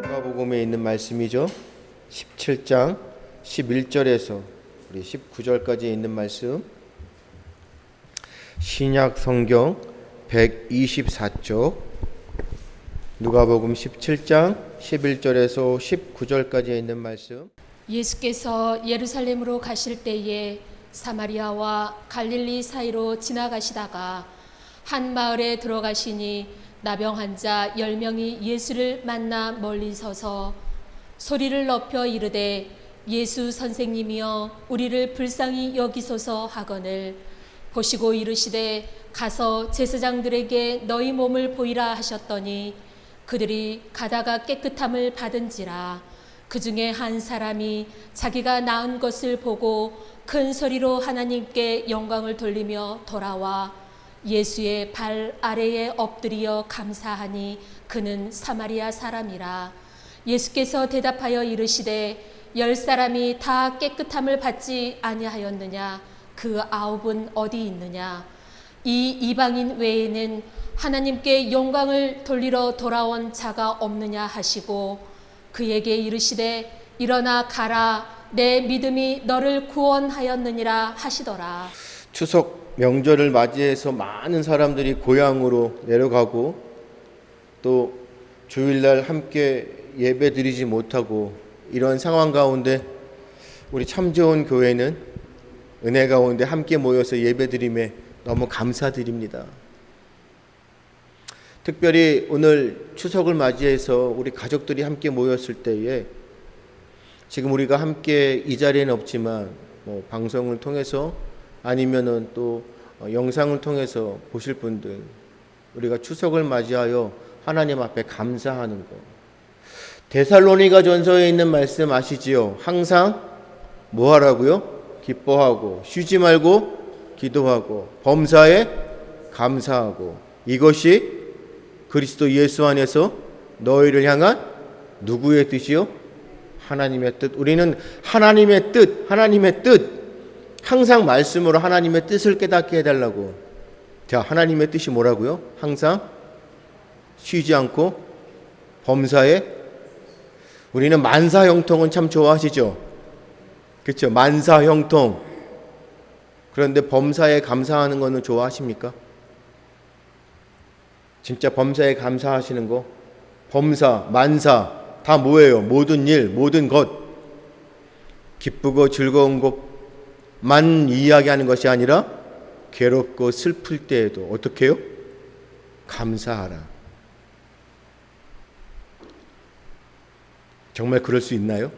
누가복음에 있는 말씀이죠. 17장 11절에서 우리 19절까지 있는 말씀. 신약 성경 124쪽 누가복음 17장 11절에서 19절까지 있는 말씀. 예수께서 예루살렘으로 가실 때에 사마리아와 갈릴리 사이로 지나가시다가 한 마을에 들어가시니 나병 환자 10명이 예수를 만나 멀리 서서 소리를 높여 이르되 예수 선생님이여 우리를 불쌍히 여기소서 하거늘 보시고 이르시되 가서 제사장들에게 너희 몸을 보이라 하셨더니 그들이 가다가 깨끗함을 받은지라. 그 중에 한 사람이 자기가 나은 것을 보고 큰 소리로 하나님께 영광을 돌리며 돌아와 예수의 발 아래에 엎드리어 감사하니 그는 사마리아 사람이라. 예수께서 대답하여 이르시되 10사람이 다 깨끗함을 받지 아니하였느냐? 그 9은 어디 있느냐? 이 이방인 외에는 하나님께 영광을 돌리러 돌아온 자가 없느냐 하시고 그에게 이르시되 일어나 가라 내 믿음이 너를 구원하였느니라 하시더라. 추석 명절을 맞이해서 많은 사람들이 고향으로 내려가고 또 주일날 함께 예배 드리지 못하고 이런 상황 가운데 우리 참 좋은 교회는 은혜 가운데 함께 모여서 예배 드림에 너무 감사드립니다. 특별히 오늘 추석을 맞이해서 우리 가족들이 함께 모였을 때에 지금 우리가 함께 이 자리에는 없지만 방송을 통해서 아니면은 또 영상을 통해서 보실 분들 우리가 추석을 맞이하여 하나님 앞에 감사하는 것. 데살로니가 전서에 있는 말씀 아시지요? 항상 뭐 하라고요? 기뻐하고 쉬지 말고 기도하고 범사에 감사하고 이것이 그리스도 예수 안에서 너희를 향한 누구의 뜻이요? 하나님의 뜻. 우리는 하나님의 뜻 항상 말씀으로 하나님의 뜻을 깨닫게 해달라고. 자, 하나님의 뜻이 뭐라고요? 항상 쉬지 않고 범사에. 우리는 만사형통은 참 좋아하시죠? 그렇죠? 만사형통. 그런데 범사에 감사하는 거는 좋아하십니까? 진짜 범사에 감사하시는 거, 범사, 만사 다 뭐예요? 모든 일, 모든 것, 기쁘고 즐거운 것만 이야기하는 것이 아니라 괴롭고 슬플 때에도 어떻게 해요? 감사하라. 정말 그럴 수 있나요?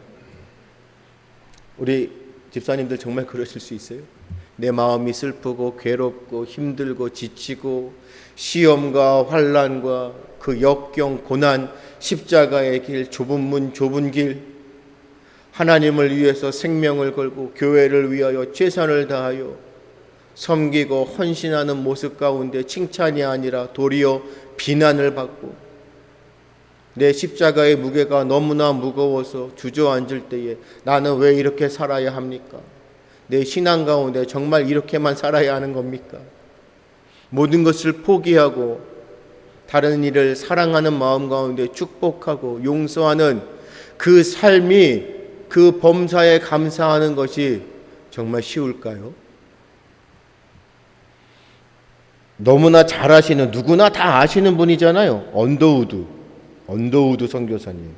우리 집사님들 정말 그러실 수 있어요? 내 마음이 슬프고 괴롭고 힘들고 지치고 시험과 환난과 그 역경 고난 십자가의 길 좁은 문 좁은 길 하나님을 위해서 생명을 걸고 교회를 위하여 최선을 다하여 섬기고 헌신하는 모습 가운데 칭찬이 아니라 도리어 비난을 받고 내 십자가의 무게가 너무나 무거워서 주저앉을 때에 나는 왜 이렇게 살아야 합니까? 내 신앙 가운데 정말 이렇게만 살아야 하는 겁니까? 모든 것을 포기하고 다른 일을 사랑하는 마음 가운데 축복하고 용서하는 그 삶이 그 범사에 감사하는 것이 정말 쉬울까요? 너무나 잘 아시는 누구나 다 아시는 분이잖아요. 언더우드 선교사님.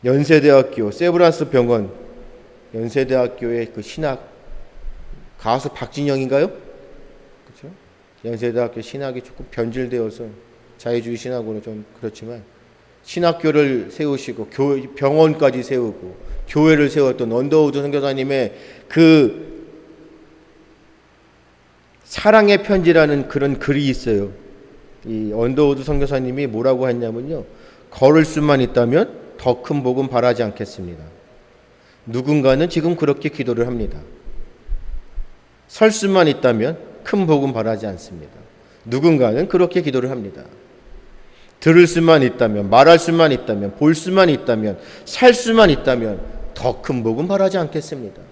연세대학교 세브란스 병원 연세대학교의 그 신학 가수 박진영인가요? 그렇죠? 연세대학교 신학이 조금 변질되어서 자유주의 신학으로 좀 그렇지만 신학교를 세우시고 병원까지 세우고 교회를 세웠던 언더우드 선교사님의 그 사랑의 편지라는 그런 글이 있어요. 이 언더우드 선교사님이 뭐라고 했냐면요. 걸을 수만 있다면 더 큰 복음 바라지 않겠습니다. 누군가는 지금 그렇게 기도를 합니다. 설 수만 있다면 큰 복음 바라지 않습니다. 누군가는 그렇게 기도를 합니다. 들을 수만 있다면, 말할 수만 있다면, 볼 수만 있다면, 살 수만 있다면 더 큰 복음 바라지 않겠습니다.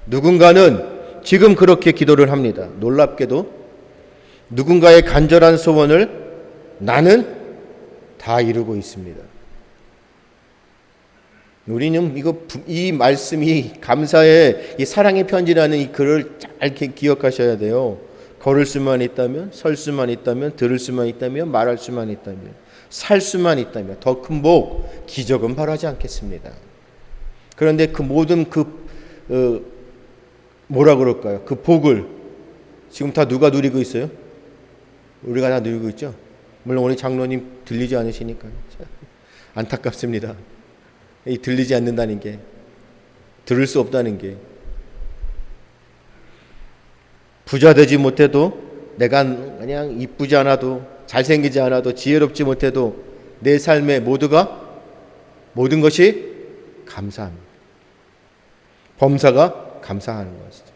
누군가는 지금 그렇게 기도를 합니다. 놀랍게도 누군가의 간절한 소원을 나는 다 이루고 있습니다. 우리는 이 말씀이 감사의 이 사랑의 편지라는 이 글을 잘 기억하셔야 돼요. 걸을 수만 있다면, 설 수만 있다면, 들을 수만 있다면, 말할 수만 있다면, 살 수만 있다면 더 큰 복, 기적은 바라지 않겠습니다. 그런데 그 모든 뭐라 그럴까요? 그 복을 지금 다 누가 누리고 있어요? 우리가 다 누리고 있죠. 물론 우리 장로님 들리지 않으시니까 안타깝습니다. 이 들리지 않는다는 게, 들을 수 없다는 게, 부자 되지 못해도, 내가 그냥 이쁘지 않아도, 잘생기지 않아도, 지혜롭지 못해도 내 삶에 모든 것이 감사합니다. 범사가 감사하는 것이죠.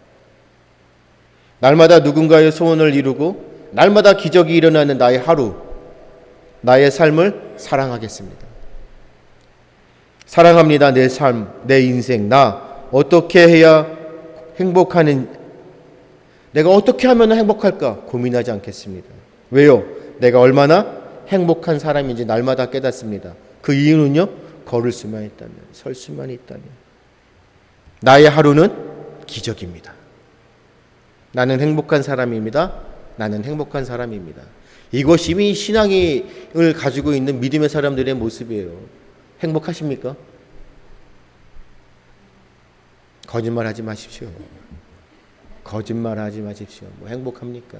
날마다 누군가의 소원을 이루고 날마다 기적이 일어나는 나의 하루, 나의 삶을 사랑하겠습니다. 사랑합니다. 내 삶, 내 인생, 나 어떻게 해야 내가 어떻게 하면 행복할까 고민하지 않겠습니다. 왜요? 내가 얼마나 행복한 사람인지 날마다 깨닫습니다. 그 이유는요, 걸을 수만 있다면, 설 수만 있다면, 나의 하루는 기적입니다. 나는 행복한 사람입니다. 나는 행복한 사람입니다. 이것이 이미 신앙을 가지고 있는 믿음의 사람들의 모습이에요. 행복하십니까? 거짓말하지 마십시오. 거짓말하지 마십시오. 뭐 행복합니까?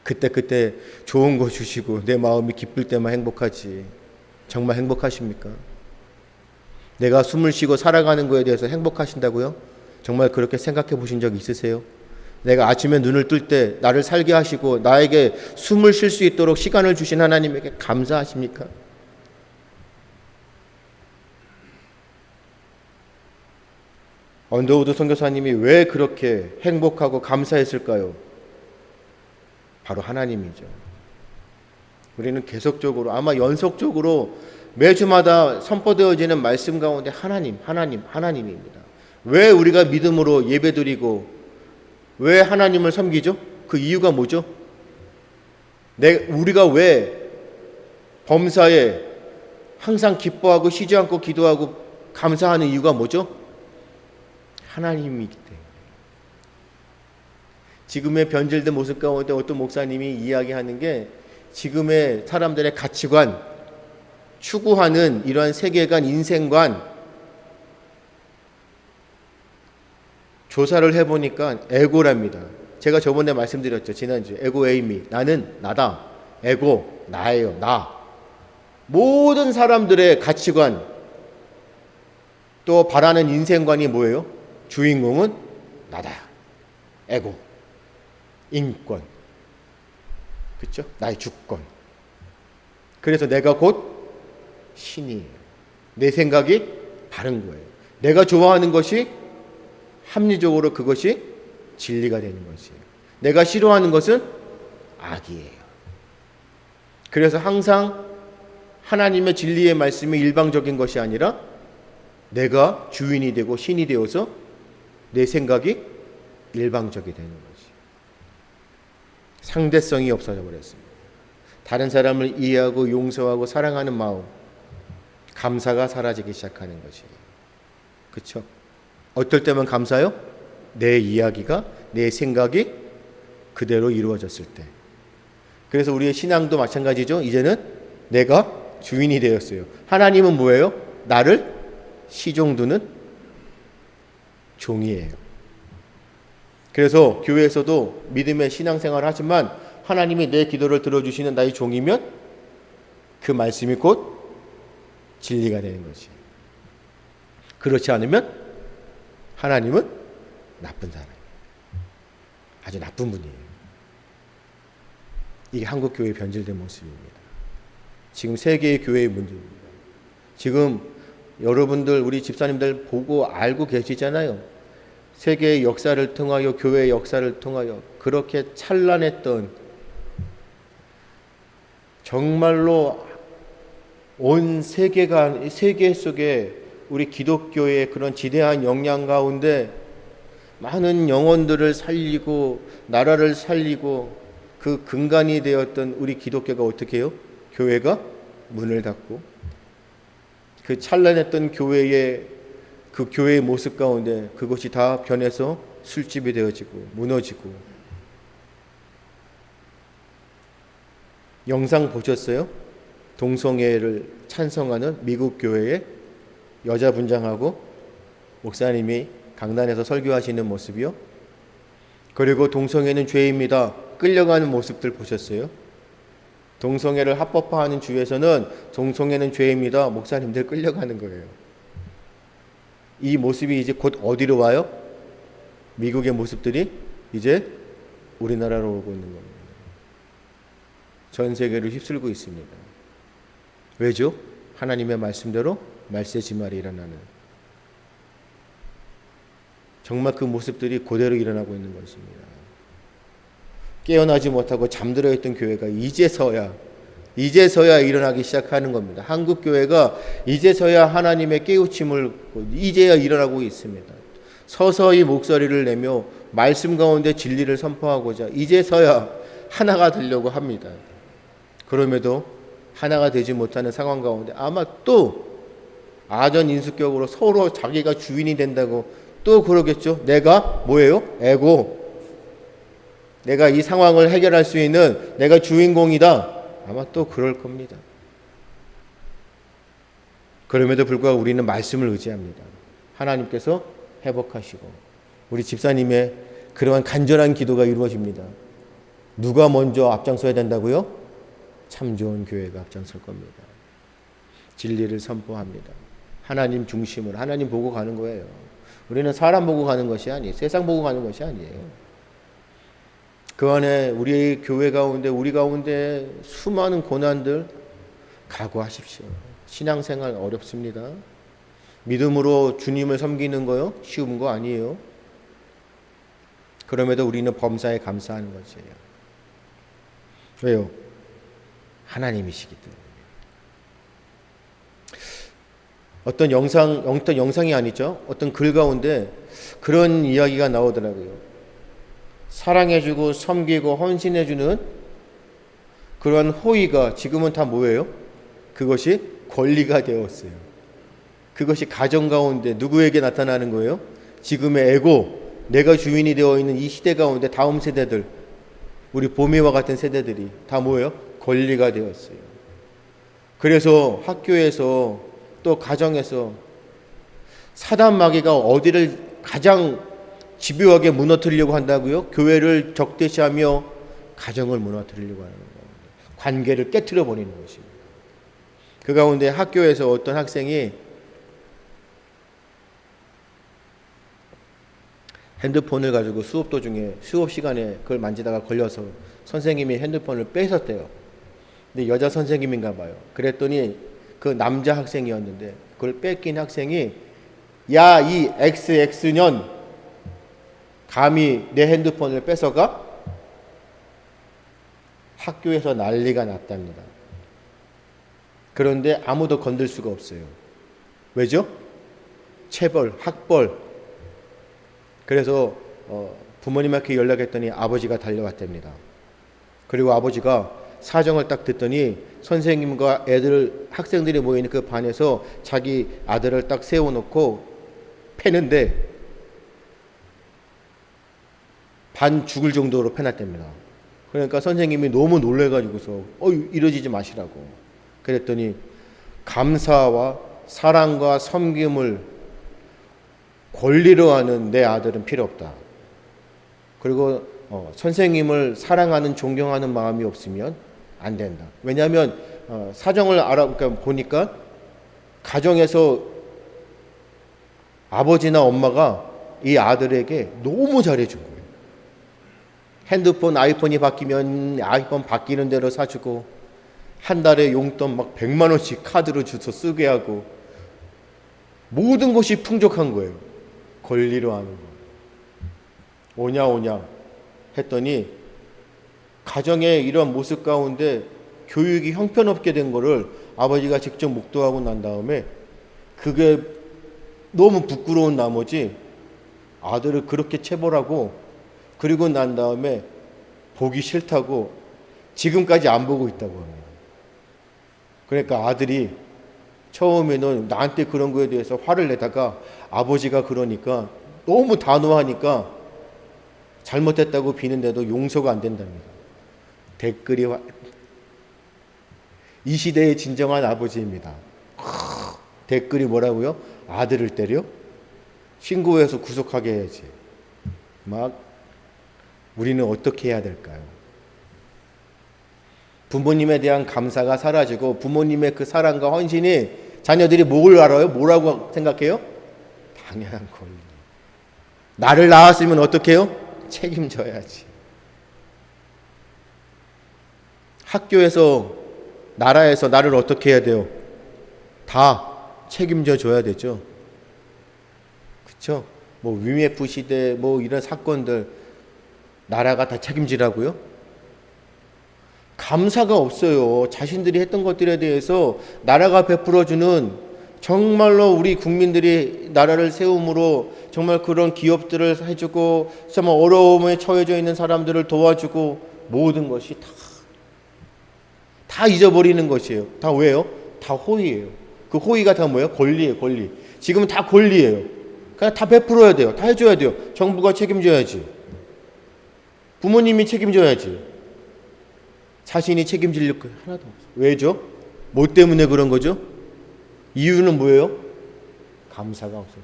그때 좋은 거 주시고 내 마음이 기쁠 때만 행복하지. 정말 행복하십니까? 내가 숨을 쉬고 살아가는 거에 대해서 행복하신다고요? 정말 그렇게 생각해 보신 적 있으세요? 내가 아침에 눈을 뜰 때 나를 살게 하시고 나에게 숨을 쉴 수 있도록 시간을 주신 하나님에게 감사하십니까? 언더우드 선교사님이 왜 그렇게 행복하고 감사했을까요? 바로 하나님이죠. 우리는 계속적으로, 아마 연속적으로 매주마다 선포되어지는 말씀 가운데 하나님입니다. 왜 우리가 믿음으로 예배드리고 왜 하나님을 섬기죠? 그 이유가 뭐죠? 우리가 왜 범사에 항상 기뻐하고 쉬지 않고 기도하고 감사하는 이유가 뭐죠? 하나님이기 때문에. 지금의 변질된 모습 가운데 어떤 목사님이 이야기하는 게, 지금의 사람들의 가치관, 추구하는 이러한 세계관, 인생관 조사를 해보니까 에고랍니다. 제가 저번에 말씀드렸죠. 지난주에 에고 에이미, 나는 나다. 에고, 나예요. 나. 모든 사람들의 가치관, 또 바라는 인생관이 뭐예요? 주인공은 나다. 에고, 인권, 그렇죠? 나의 주권. 그래서 내가 곧 신이에요. 내 생각이 바른 거예요. 내가 좋아하는 것이 합리적으로 그것이 진리가 되는 것이에요. 내가 싫어하는 것은 악이에요. 그래서 항상 하나님의 진리의 말씀이 일방적인 것이 아니라 내가 주인이 되고 신이 되어서 내 생각이 일방적이 되는 것이에요. 상대성이 없어져 버렸습니다. 다른 사람을 이해하고 용서하고 사랑하는 마음, 감사가 사라지기 시작하는 것이에요. 그렇죠? 어떨 때만 감사요? 내 이야기가, 내 생각이 그대로 이루어졌을 때. 그래서 우리의 신앙도 마찬가지죠. 이제는 내가 주인이 되었어요. 하나님은 뭐예요? 나를 시종두는 종이에요. 그래서 교회에서도 믿음의 신앙생활을 하지만 하나님이 내 기도를 들어주시는 나의 종이면 그 말씀이 곧 진리가 되는 것이에요. 그렇지 않으면 하나님은 나쁜 사람이에요. 아주 나쁜 분이에요. 이게 한국교회의 변질된 모습입니다. 지금 세계의 교회의 문제입니다. 지금 여러분들, 우리 집사님들 보고 알고 계시잖아요. 세계의 역사를 통하여, 교회의 역사를 통하여 그렇게 찬란했던, 정말로 온 세계 속에 우리 기독교의 그런 지대한 역량 가운데 많은 영혼들을 살리고 나라를 살리고 그 근간이 되었던 우리 기독교가 어떻게 해요? 교회가 문을 닫고 그 찬란했던 교회의 그 교회의 모습 가운데 그것이 다 변해서 술집이 되어지고 무너지고. 영상 보셨어요? 동성애를 찬성하는 미국 교회의 여자 분장하고 목사님이 강단에서 설교하시는 모습이요. 그리고 동성애는 죄입니다. 끌려가는 모습들 보셨어요? 동성애를 합법화하는 주에서는 동성애는 죄입니다. 목사님들 끌려가는 거예요. 이 모습이 이제 곧 어디로 와요? 미국의 모습들이 이제 우리나라로 오고 있는 겁니다. 전 세계를 휩쓸고 있습니다. 왜죠? 하나님의 말씀대로 말세지말이 일어나는, 정말 그 모습들이 그대로 일어나고 있는 것입니다. 깨어나지 못하고 잠들어 있던 교회가 이제서야 일어나기 시작하는 겁니다. 한국 교회가 이제서야 하나님의 깨우침을 이제야 일어나고 있습니다. 서서히 목소리를 내며 말씀 가운데 진리를 선포하고자 이제서야 하나가 되려고 합니다. 그럼에도 하나가 되지 못하는 상황 가운데 아마 또 아전인수격으로 서로 자기가 주인이 된다고 또 그러겠죠. 내가 뭐예요? 에고. 내가 이 상황을 해결할 수 있는 내가 주인공이다. 아마 또 그럴 겁니다. 그럼에도 불구하고 우리는 말씀을 의지합니다. 하나님께서 회복하시고 우리 집사님의 그러한 간절한 기도가 이루어집니다. 누가 먼저 앞장서야 된다고요? 참 좋은 교회가 앞장설 겁니다. 진리를 선포합니다. 하나님 중심으로 하나님 보고 가는 거예요. 우리는 사람 보고 가는 것이 아니에요. 세상 보고 가는 것이 아니에요. 그 안에 우리 교회 가운데 우리 가운데 수많은 고난들 각오하십시오. 신앙생활 어렵습니다. 믿음으로 주님을 섬기는 거요 쉬운 거 아니에요. 그럼에도 우리는 범사에 감사하는 것이에요. 왜요? 하나님이시기 때문에. 어떤 영상이 아니죠. 어떤 글 가운데 그런 이야기가 나오더라고요. 사랑해주고 섬기고 헌신해주는 그러한 호의가 지금은 다 뭐예요? 그것이 권리가 되었어요. 그것이 가정 가운데 누구에게 나타나는 거예요? 지금의 에고, 내가 주인이 되어 있는 이 시대 가운데 다음 세대들, 우리 보미와 같은 세대들이 다 뭐예요? 권리가 되었어요. 그래서 학교에서 또 가정에서 사단 마귀가 어디를 가장 집요하게 무너뜨리려고 한다고요? 교회를 적대시하며 가정을 무너뜨리려고 하는 겁니다. 관계를 깨트려 버리는 것입니다. 그 가운데 학교에서 어떤 학생이 핸드폰을 가지고 수업 도중에 수업 시간에 그걸 만지다가 걸려서 선생님이 핸드폰을 뺏었대요. 근데 여자 선생님인가 봐요. 그랬더니 그 남자 학생이었는데 그걸 뺏긴 학생이 야, 이 XX년 감히 내 핸드폰을 뺏어가? 학교에서 난리가 났답니다. 그런데 아무도 건들 수가 없어요. 왜죠? 체벌, 학벌. 그래서 부모님한테 연락했더니 아버지가 달려왔답니다. 그리고 아버지가 사정을 딱 듣더니 선생님과 학생들이 모이는 그 반에서 자기 아들을 딱 세워놓고 패는데 반 죽을 정도로 패놨답니다. 그러니까 선생님이 너무 놀래가지고서 이러지 마시라고. 그랬더니 감사와 사랑과 섬김을 권리로 하는 내 아들은 필요 없다. 그리고 선생님을 사랑하는 존경하는 마음이 없으면 안 된다. 왜냐하면 사정을 보니까 가정에서 아버지나 엄마가 이 아들에게 너무 잘해준 거예요. 핸드폰, 아이폰이 바뀌면 아이폰 바뀌는 대로 사주고 한 달에 용돈 막 100만 원씩 카드로 주서 쓰게 하고 모든 것이 풍족한 거예요. 권리로 하는 거. 오냐 했더니 가정의 이런 모습 가운데 교육이 형편없게 된 거를 아버지가 직접 목도하고 난 다음에 그게 너무 부끄러운 나머지 아들을 그렇게 체벌하고 그리고 난 다음에 보기 싫다고 지금까지 안 보고 있다고 합니다. 그러니까 아들이 처음에는 나한테 그런 거에 대해서 화를 내다가 아버지가 그러니까 너무 단호하니까 잘못했다고 비는데도 용서가 안 된답니다. 이 시대의 진정한 아버지입니다. 댓글이 뭐라고요? 아들을 때려? 신고해서 구속하게 해야지. 막 우리는 어떻게 해야 될까요? 부모님에 대한 감사가 사라지고 부모님의 그 사랑과 헌신이 자녀들이 뭘 알아요? 뭐라고 생각해요? 당연한 권리. 나를 낳았으면 어떻게 해요? 책임져야지. 학교에서 나라에서 나를 어떻게 해야 돼요? 다 책임져 줘야 되죠. 그렇죠? 뭐 위메프 시대 뭐 이런 사건들 나라가 다 책임지라고요? 감사가 없어요. 자신들이 했던 것들에 대해서 나라가 베풀어주는 정말로 우리 국민들이 나라를 세움으로 정말 그런 기업들을 해주고 정말 어려움에 처해져 있는 사람들을 도와주고 모든 것이 다 잊어버리는 것이에요. 다 왜요? 다 호의예요. 그 호의가 다 뭐예요? 권리예요. 권리. 지금은 다 권리예요. 그냥 다 베풀어야 돼요. 다 해줘야 돼요. 정부가 책임져야지. 부모님이 책임져야지. 자신이 책임질 거 하나도 없어요. 왜죠? 뭐 때문에 그런 거죠? 이유는 뭐예요? 감사가 없어서.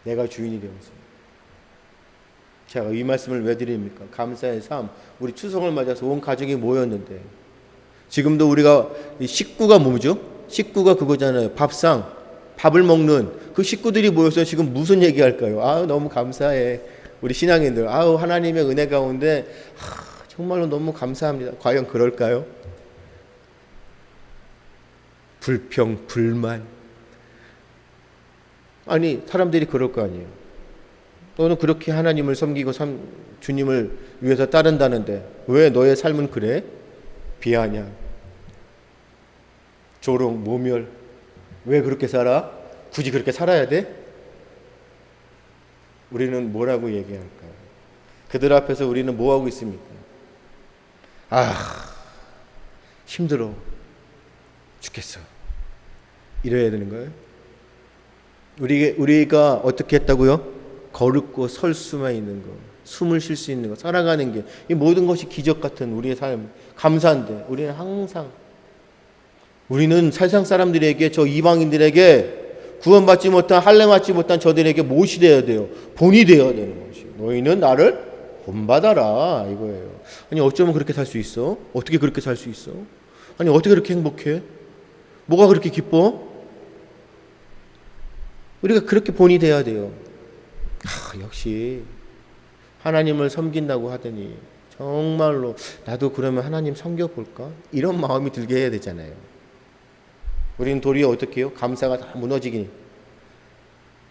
내가 주인이 되었어요. 제가 이 말씀을 왜 드립니까? 감사의 삶. 우리 추석을 맞아서 온 가족이 모였는데 지금도 우리가 식구가 뭐죠? 식구가 그거잖아요. 밥상, 밥을 먹는 그 식구들이 모여서 지금 무슨 얘기할까요? 아우 너무 감사해. 우리 신앙인들 아우 하나님의 은혜 가운데 정말로 너무 감사합니다. 과연 그럴까요? 불평, 불만. 아니 사람들이 그럴 거 아니에요. 너는 그렇게 하나님을 섬기고 주님을 위해서 따른다는데 왜 너의 삶은 그래? 비아냥, 조롱, 모멸. 왜 그렇게 살아? 굳이 그렇게 살아야 돼? 우리는 뭐라고 얘기할까요? 그들 앞에서 우리는 뭐하고 있습니까? 힘들어 죽겠어. 이래야 되는 거예요? 우리가 어떻게 했다고요? 걸고 설 수만 있는 거, 숨을 쉴 수 있는 거, 살아가는 게 이 모든 것이 기적 같은 우리의 삶, 감사한데 우리는 항상 우리는 세상 사람들에게 저 이방인들에게 구원받지 못한 할례 받지 못한 저들에게 무엇이 되어야 돼요? 본이 되어야 되는 것이. 너희는 나를 본받아라 이거예요. 아니 어쩌면 그렇게 살 수 있어? 어떻게 그렇게 살 수 있어? 아니 어떻게 그렇게 행복해? 뭐가 그렇게 기뻐? 우리가 그렇게 본이 돼야 돼요. 역시 하나님을 섬긴다고 하더니 정말로 나도 그러면 하나님 섬겨볼까? 이런 마음이 들게 해야 되잖아요. 우리는 도리어 어떻게 해요? 감사가 다 무너지기니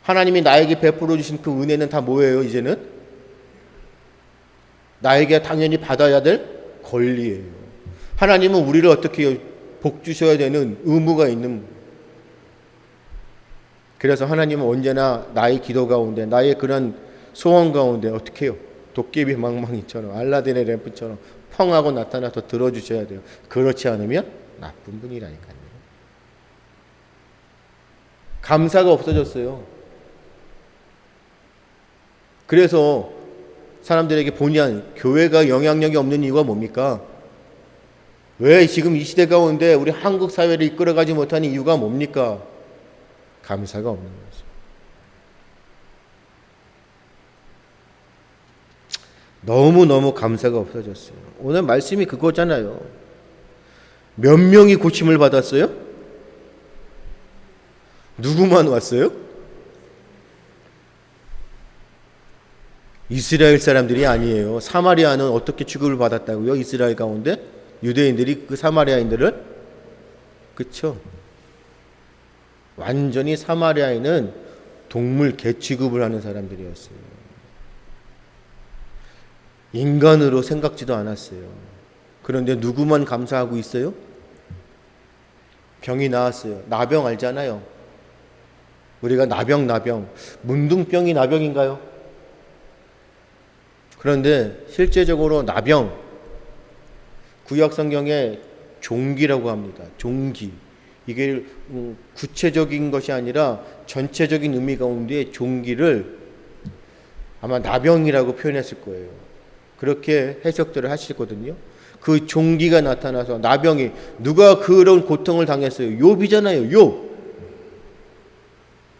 하나님이 나에게 베풀어 주신 그 은혜는 다 뭐예요? 이제는 나에게 당연히 받아야 될 권리예요. 하나님은 우리를 어떻게 해요? 복 주셔야 되는 의무가 있는. 그래서 하나님은 언제나 나의 기도 가운데 나의 그런 소원 가운데 어떻게 해요? 도깨비 망망이처럼 알라딘의 램프처럼 펑하고 나타나서 들어주셔야 돼요. 그렇지 않으면 나쁜 분이라니까요. 감사가 없어졌어요. 그래서 사람들에게 본의 아닌 교회가 영향력이 없는 이유가 뭡니까? 왜 지금 이 시대 가운데 우리 한국 사회를 이끌어가지 못하는 이유가 뭡니까? 감사가 없는 거죠. 너무너무 감사가 없어졌어요. 오늘 말씀이 그거잖아요. 몇 명이 고침을 받았어요? 누구만 왔어요? 이스라엘 사람들이 아니에요. 사마리아는 어떻게 취급을 받았다고요? 이스라엘 가운데 유대인들이 그 사마리아인들을, 그쵸? 완전히 사마리아인은 동물 개 취급을 하는 사람들이었어요. 인간으로 생각지도 않았어요. 그런데 누구만 감사하고 있어요? 병이 나았어요. 나병 알잖아요. 우리가 나병, 문둥병이 나병인가요? 그런데 실제적으로 나병, 구약 성경에 종기라고 합니다. 종기. 이게 구체적인 것이 아니라 전체적인 의미 가운데 종기를 아마 나병이라고 표현했을 거예요. 그렇게 해석들을 하시거든요. 그 종기가 나타나서 나병이, 누가 그런 고통을 당했어요? 욥이잖아요. 욥.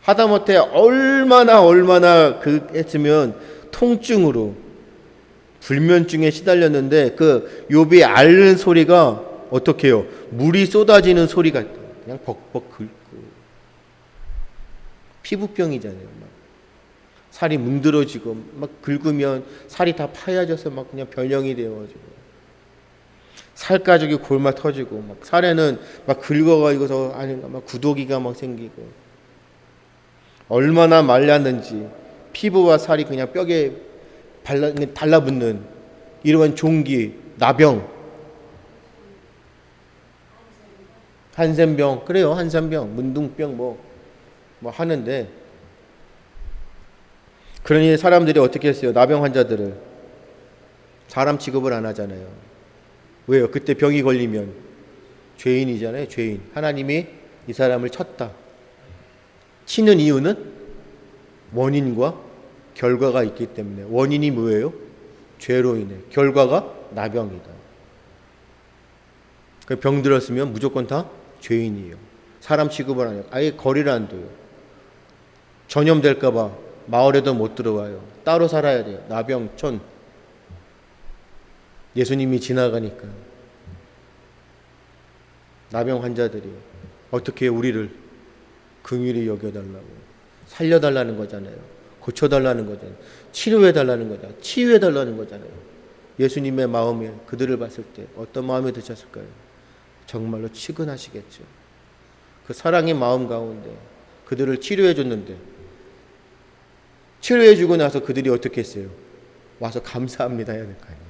하다못해 얼마나 그 했으면 통증으로 불면증에 시달렸는데 그 욥이 앓는 소리가 어떻게 해요? 물이 쏟아지는 소리가 그냥 벅벅 긁고, 피부병이잖아요. 막 살이 문드러지고 막 긁으면 살이 다 파여져서 막 그냥 변형이 되어가지고 살가죽이 골마 터지고, 막 살에는 막 긁어가지고서 아닌가 막 구더기가 막 생기고, 얼마나 말랐는지 피부와 살이 그냥 뼈에 달라붙는 이러한 종기, 나병, 한센병, 그래요. 한센병, 문둥병 뭐 하는데, 그러니 사람들이 어떻게 했어요? 나병 환자들을 사람 취급을 안 하잖아요. 왜요? 그때 병이 걸리면 죄인이잖아요. 죄인. 하나님이 이 사람을 쳤다. 치는 이유는 원인과 결과가 있기 때문에. 원인이 뭐예요? 죄로 인해. 결과가 나병이다. 병 들었으면 무조건 다 죄인이에요. 사람 취급을 안 해요. 아예 거리를 안 둬요. 전염될까 봐 마을에도 못 들어와요. 따로 살아야 돼요. 나병천. 예수님이 지나가니까 나병 환자들이 어떻게 우리를 긍휼히 여겨달라고, 살려달라는 거잖아요. 고쳐달라는 거잖아요. 치료해달라는 거잖아요. 치유해달라는 거잖아요. 예수님의 마음에 그들을 봤을 때 어떤 마음이 드셨을까요? 정말로 치근하시겠죠. 그 사랑의 마음 가운데 그들을 치료해 줬는데, 치료해 주고 나서 그들이 어떻게 했어요? 와서 감사합니다 해야 될 거 아니에요.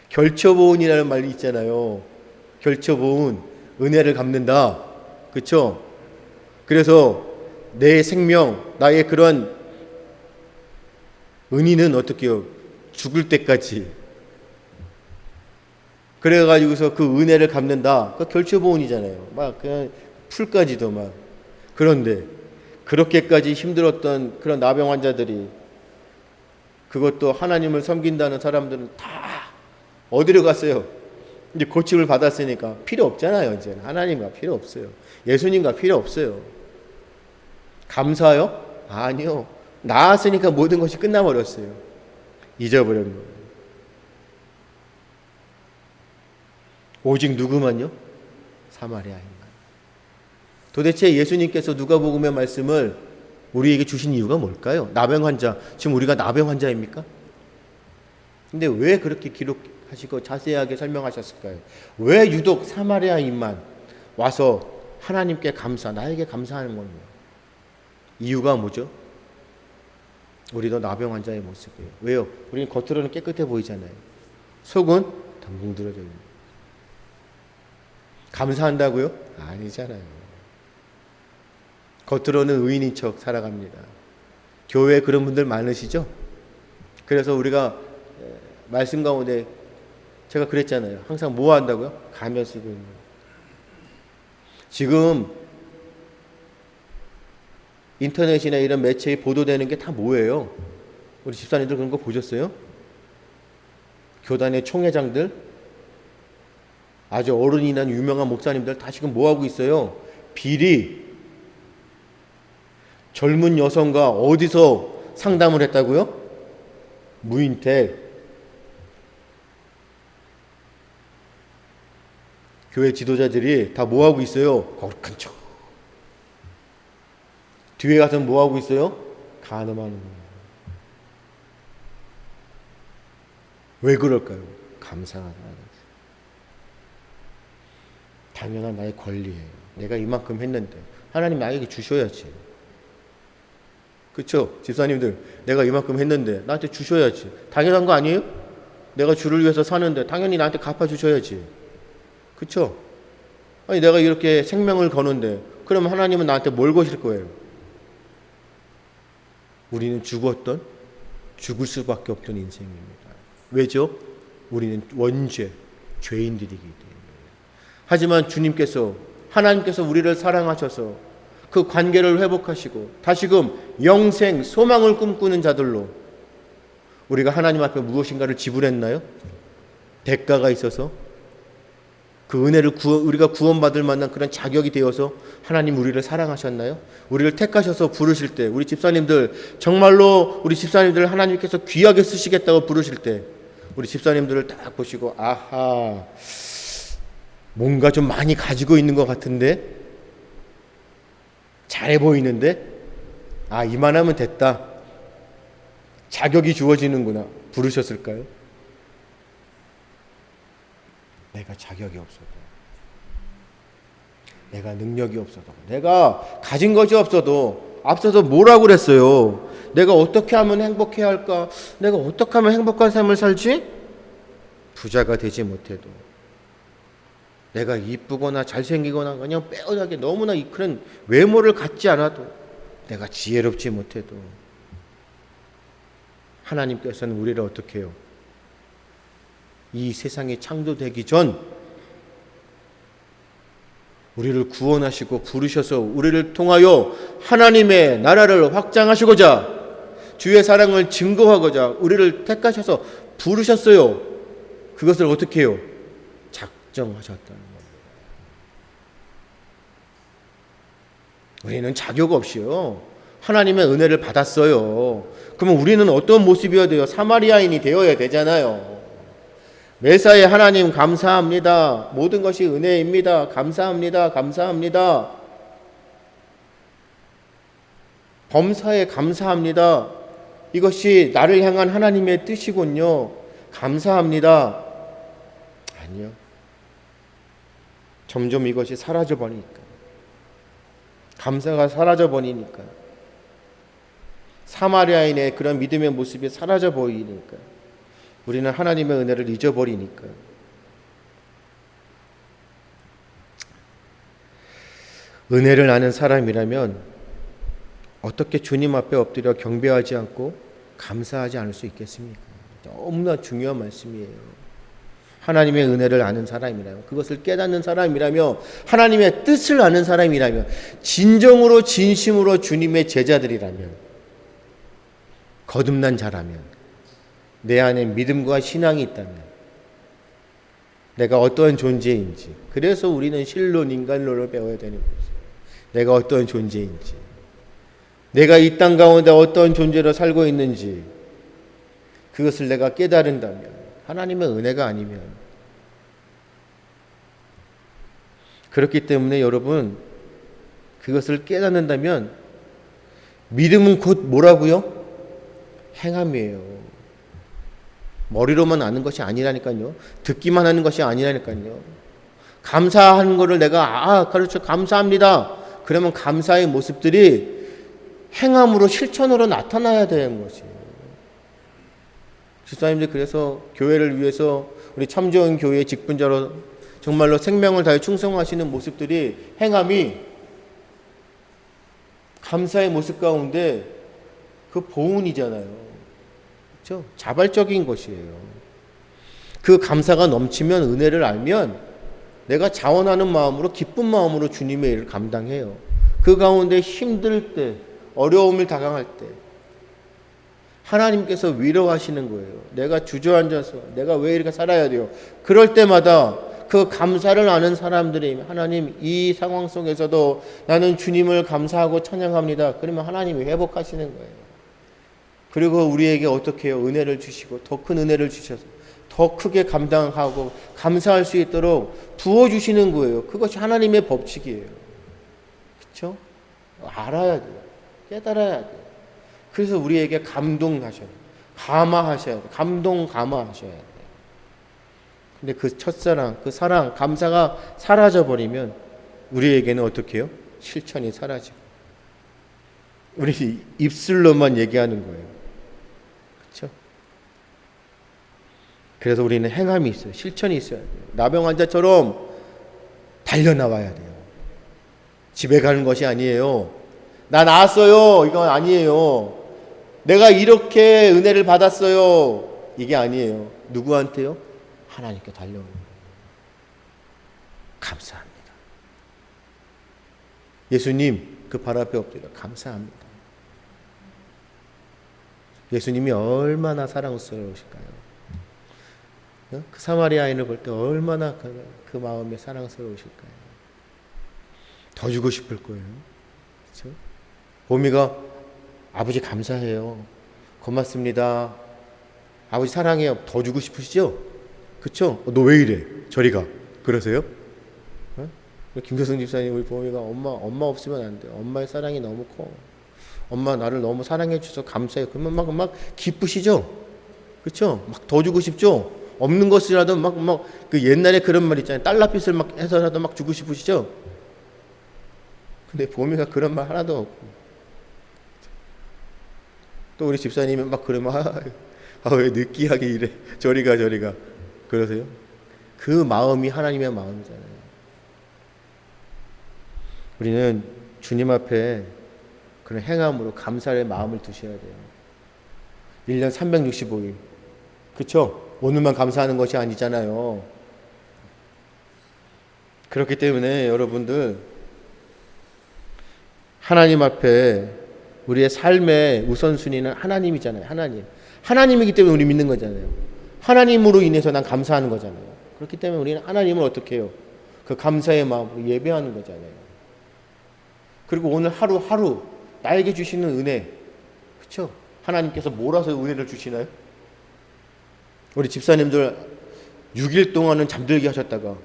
결처보은이라는 말이 있잖아요. 결처보은, 은혜를 갚는다. 그렇죠? 그래서 내 생명, 나의 그런 은인은 어떻게 해요? 죽을 때까지. 그래가지고서 그 은혜를 갚는다. 그 결처보은이잖아요. 막 그냥 풀까지도 막. 그런데 그렇게까지 힘들었던 그런 나병 환자들이, 그것도 하나님을 섬긴다는 사람들은 다 어디로 갔어요? 이제 고침을 받았으니까 필요 없잖아요. 이제 하나님과 필요 없어요. 예수님과 필요 없어요. 감사요? 아니요. 나았으니까 모든 것이 끝나버렸어요. 잊어버린 거예요. 오직 누구만요? 사마리아인만. 도대체 예수님께서 누가복음의 말씀을 우리에게 주신 이유가 뭘까요? 나병 환자, 지금 우리가 나병 환자입니까? 근데 왜 그렇게 기록하시고 자세하게 설명하셨을까요? 왜 유독 사마리아인만 와서 하나님께 나에게 감사하는 겁니다. 이유가 뭐죠? 우리도 나병 환자의 모습이에요. 왜요? 우리는 겉으로는 깨끗해 보이잖아요. 속은 덩붕 들어져 있는. 감사한다고요? 아니잖아요. 겉으로는 의인인 척 살아갑니다. 교회에 그런 분들 많으시죠? 그래서 우리가 말씀 가운데 제가 그랬잖아요. 항상 뭐 한다고요? 가면 쓰고 있는. 지금 인터넷이나 이런 매체에 보도되는 게 다 뭐예요? 우리 집사님들 그런 거 보셨어요? 교단의 총회장들, 아주 어른이나 유명한 목사님들 다 지금 뭐 하고 있어요? 비리. 젊은 여성과 어디서 상담을 했다고요? 무인택. 교회 지도자들이 다 뭐 하고 있어요? 거룩한 척. 뒤에 가서 뭐 하고 있어요? 간음하는 거예요. 왜 그럴까요? 감사하다. 당연한 나의 권리예요. 내가 이만큼 했는데 하나님 나에게 주셔야지. 그렇죠? 집사님들, 내가 이만큼 했는데 나한테 주셔야지. 당연한 거 아니에요? 내가 주를 위해서 사는데 당연히 나한테 갚아주셔야지. 그렇죠? 아니 내가 이렇게 생명을 거는데 그러면 하나님은 나한테 뭘 거실 거예요? 우리는 죽을 수밖에 없던 인생입니다. 왜죠? 우리는 원죄, 죄인들이기 때문에. 하지만 하나님께서 우리를 사랑하셔서 그 관계를 회복하시고 다시금 영생, 소망을 꿈꾸는 자들로 우리가 하나님 앞에 무엇인가를 지불했나요? 대가가 있어서 그 은혜를 우리가 구원받을 만한 그런 자격이 되어서 하나님 우리를 사랑하셨나요? 우리를 택하셔서 부르실 때 우리 집사님들 정말로 우리 집사님들 하나님께서 귀하게 쓰시겠다고 부르실 때 우리 집사님들을 딱 보시고 아하 뭔가 좀 많이 가지고 있는 것 같은데 잘해 보이는데 이만하면 됐다 자격이 주어지는구나 부르셨을까요? 내가 자격이 없어도 내가 능력이 없어도 내가 가진 것이 없어도 앞서서 뭐라고 그랬어요? 내가 어떻게 하면 행복해야 할까? 내가 어떻게 하면 행복한 삶을 살지? 부자가 되지 못해도 내가 이쁘거나 잘생기거나 그냥 빼어나게 너무나 그런 외모를 갖지 않아도 내가 지혜롭지 못해도 하나님께서는 우리를 어떻게 해요? 이 세상이 창조되기 전 우리를 구원하시고 부르셔서 우리를 통하여 하나님의 나라를 확장하시고자 주의 사랑을 증거하고자 우리를 택하셔서 부르셨어요. 그것을 어떻게 해요? 작정하셨다는 겁니다. 우리는 자격 없이요 하나님의 은혜를 받았어요. 그러면 우리는 어떤 모습이어야 돼요? 사마리아인이 되어야 되잖아요. 매사에 하나님 감사합니다. 모든 것이 은혜입니다. 감사합니다. 감사합니다. 범사에 감사합니다. 이것이 나를 향한 하나님의 뜻이군요. 감사합니다. 아니요. 점점 이것이 사라져 버리니까. 감사가 사라져 버리니까. 사마리아인의 그런 믿음의 모습이 사라져 보이니까. 우리는 하나님의 은혜를 잊어버리니까. 은혜를 아는 사람이라면 어떻게 주님 앞에 엎드려 경배하지 않고 감사하지 않을 수 있겠습니까? 너무나 중요한 말씀이에요. 하나님의 은혜를 아는 사람이라면, 그것을 깨닫는 사람이라면, 하나님의 뜻을 아는 사람이라면, 진정으로 진심으로 주님의 제자들이라면, 거듭난 자라면, 내 안에 믿음과 신앙이 있다면 내가 어떠한 존재인지, 그래서 우리는 실론 인간론을 배워야 되는 거죠. 내가 어떠한 존재인지, 내가 이 땅 가운데 어떤 존재로 살고 있는지 그것을 내가 깨달은다면, 하나님의 은혜가 아니면. 그렇기 때문에 여러분, 그것을 깨닫는다면 믿음은 곧 뭐라고요? 행함이에요. 머리로만 아는 것이 아니라니까요. 듣기만 하는 것이 아니라니까요. 감사하는 것을 내가 그렇죠, 감사합니다. 그러면 감사의 모습들이 행함으로, 실천으로 나타나야 되는 것이에요. 집사님들, 그래서 교회를 위해서 우리 참좋은 교회의 직분자로 정말로 생명을 다해 충성하시는 모습들이, 행함이 감사의 모습 가운데 그 보은이잖아요. 그렇죠? 자발적인 것이에요. 그 감사가 넘치면, 은혜를 알면 내가 자원하는 마음으로, 기쁜 마음으로 주님의 일을 감당해요. 그 가운데 힘들 때, 어려움을 당할 때 하나님께서 위로하시는 거예요. 내가 주저앉아서 내가 왜 이렇게 살아야 돼요? 그럴 때마다 그 감사를 아는 사람들이, 하나님 이 상황 속에서도 나는 주님을 감사하고 찬양합니다. 그러면 하나님이 회복하시는 거예요. 그리고 우리에게 어떻게 해요? 은혜를 주시고, 더 큰 은혜를 주셔서 더 크게 감당하고 감사할 수 있도록 부어주시는 거예요. 그것이 하나님의 법칙이에요. 그렇죠? 알아야 돼요. 깨달아야 돼요. 그래서 우리에게 감동하셔야 돼요. 감화하셔야 돼요. 감화하셔야 돼요. 근데 그 첫사랑, 그 사랑, 감사가 사라져버리면 우리에게는 어떻게 해요? 실천이 사라지고 우리 입술로만 얘기하는 거예요. 그렇죠? 그래서 우리는 행함이 있어요. 실천이 있어야 돼요. 나병 환자처럼 달려나와야 돼요. 집에 가는 것이 아니에요. 나 나았어요. 이건 아니에요. 내가 이렇게 은혜를 받았어요. 이게 아니에요. 누구한테요? 하나님께 달려오는 거예요. 감사합니다. 예수님 그 발 앞에 엎드려 감사합니다. 예수님이 얼마나 사랑스러우실까요? 그 사마리아인을 볼 때 얼마나 그 마음에 사랑스러우실까요? 더 주고 싶을 거예요. 그렇죠? 보미가 아버지 감사해요. 고맙습니다. 아버지 사랑해요. 더 주고 싶으시죠? 그렇죠? 너 왜 이래? 저리 가. 그러세요? 김교성 집사님 우리 보미가 엄마 없으면 안 돼요. 엄마의 사랑이 너무 커. 엄마 나를 너무 사랑해 주셔서 감사해요. 그러면 막 기쁘시죠? 그렇죠? 막 더 주고 싶죠? 없는 것이라도 그 옛날에 그런 말 있잖아요. 달러빚을 막 해서라도 막 주고 싶으시죠? 근데 보미가 그런 말 하나도 없고 또 우리 집사님은 막 그러면 왜 느끼하게 이래? 저리 가 그러세요? 그 마음이 하나님의 마음이잖아요. 우리는 주님 앞에 그런 행함으로 감사의 마음을 두셔야 돼요. 1년 365일. 그렇죠? 오늘만 감사하는 것이 아니잖아요. 그렇기 때문에 여러분들 하나님 앞에 우리의 삶의 우선순위는 하나님이잖아요. 하나님이기 때문에 우리 믿는 거잖아요. 하나님으로 인해서 난 감사하는 거잖아요. 그렇기 때문에 우리는 하나님을 어떻게 해요? 그 감사의 마음으로 예배하는 거잖아요. 그리고 오늘 하루하루 나에게 주시는 은혜, 그렇죠? 하나님께서 몰아서 은혜를 주시나요? 우리 집사님들 6일 동안은 잠들게 하셨다가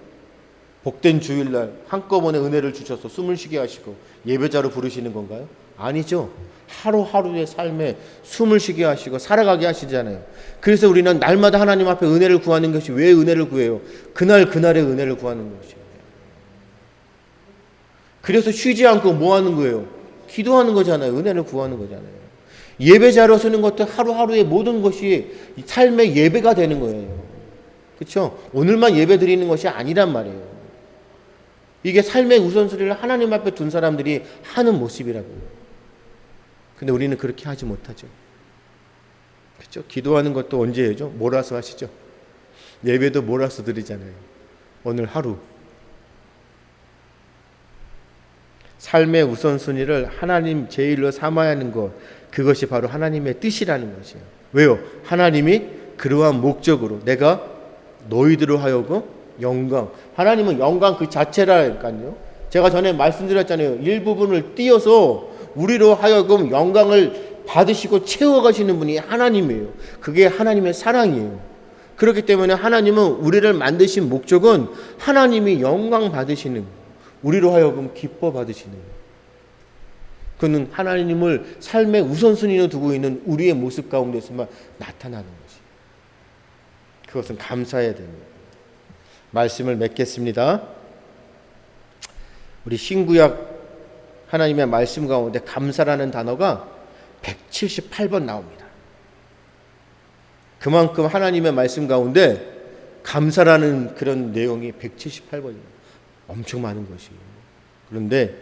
복된 주일날 한꺼번에 은혜를 주셔서 숨을 쉬게 하시고 예배자로 부르시는 건가요? 아니죠. 하루하루의 삶에 숨을 쉬게 하시고 살아가게 하시잖아요. 그래서 우리는 날마다 하나님 앞에 은혜를 구하는 것이 왜 은혜를 구해요? 그날의 은혜를 구하는 것이에요. 그래서 쉬지 않고 뭐 하는 거예요? 기도하는 거잖아요. 은혜를 구하는 거잖아요. 예배자로 서는 것도 하루하루의 모든 것이 삶의 예배가 되는 거예요. 그렇죠? 오늘만 예배 드리는 것이 아니란 말이에요. 이게 삶의 우선순위를 하나님 앞에 둔 사람들이 하는 모습이라고요. 근데 우리는 그렇게 하지 못하죠. 그렇죠? 기도하는 것도 언제 해죠? 몰아서 하시죠. 예배도 몰아서 드리잖아요. 오늘 하루. 삶의 우선순위를 하나님 제일로 삼아야 하는 것, 그것이 바로 하나님의 뜻이라는 것이에요. 왜요? 하나님이 그러한 목적으로 내가 너희들로 하여금 영광, 하나님은 영광 그 자체라니까요. 제가 전에 말씀드렸잖아요. 일부분을 띄어서 우리로 하여금 영광을 받으시고 채워가시는 분이 하나님이에요. 그게 하나님의 사랑이에요. 그렇기 때문에 하나님은 우리를 만드신 목적은 하나님이 영광 받으시는, 우리로 하여금 기뻐 받으시는, 그는 하나님을 삶의 우선순위로 두고 있는 우리의 모습 가운데서만 나타나는 것이. 그것은 감사해야 됩니다. 말씀을 맺겠습니다. 우리 신구약 하나님의 말씀 가운데 감사라는 단어가 178번 나옵니다. 그만큼 하나님의 말씀 가운데 감사라는 그런 내용이 178번입니다. 엄청 많은 것이에요. 그런데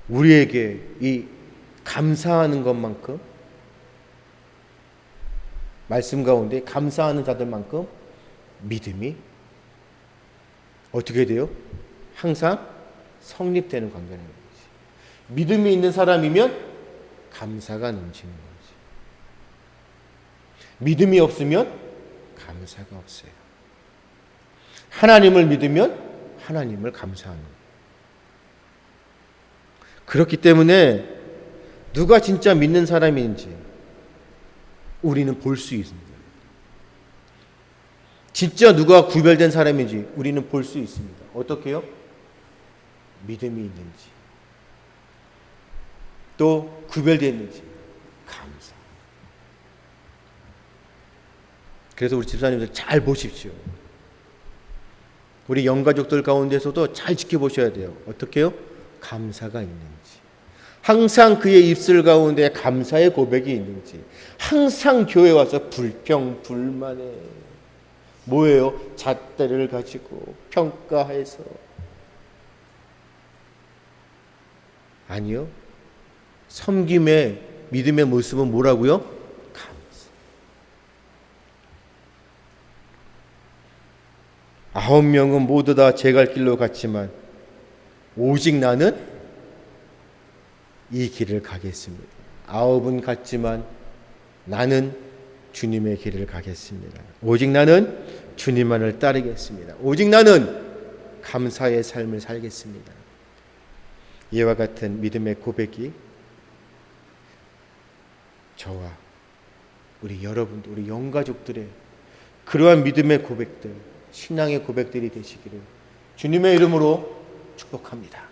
우리에게 이 감사하는 것만큼, 말씀 가운데 감사하는 자들만큼 믿음이 어떻게 돼요? 항상 성립되는 관계라는 거지. 믿음이 있는 사람이면 감사가 넘치는 거지. 믿음이 없으면 감사가 없어요. 하나님을 믿으면 하나님을 감사하는 거예요. 그렇기 때문에 누가 진짜 믿는 사람인지 우리는 볼 수 있습니다. 진짜 누가 구별된 사람인지 우리는 볼 수 있습니다. 어떻게요? 믿음이 있는지, 또 구별되는지. 감사. 그래서 우리 집사님들 잘 보십시오. 우리 영가족들 가운데서도 잘 지켜보셔야 돼요. 어떻게요? 감사가 있는지, 항상 그의 입술 가운데 감사의 고백이 있는지, 항상 교회 와서 불평 불만에 뭐예요? 잣대를 가지고 평가해서. 아니요, 섬김의 믿음의 모습은 뭐라고요? 감사. 9명은 모두 다 제 갈 길로 갔지만 오직 나는 이 길을 가겠습니다. 9은 갔지만 나는 주님의 길을 가겠습니다. 오직 나는 주님만을 따르겠습니다. 오직 나는 감사의 삶을 살겠습니다. 이와 같은 믿음의 고백이 저와 우리 여러분들, 우리 영가족들의 그러한 믿음의 고백들, 신앙의 고백들이 되시기를 주님의 이름으로 축복합니다.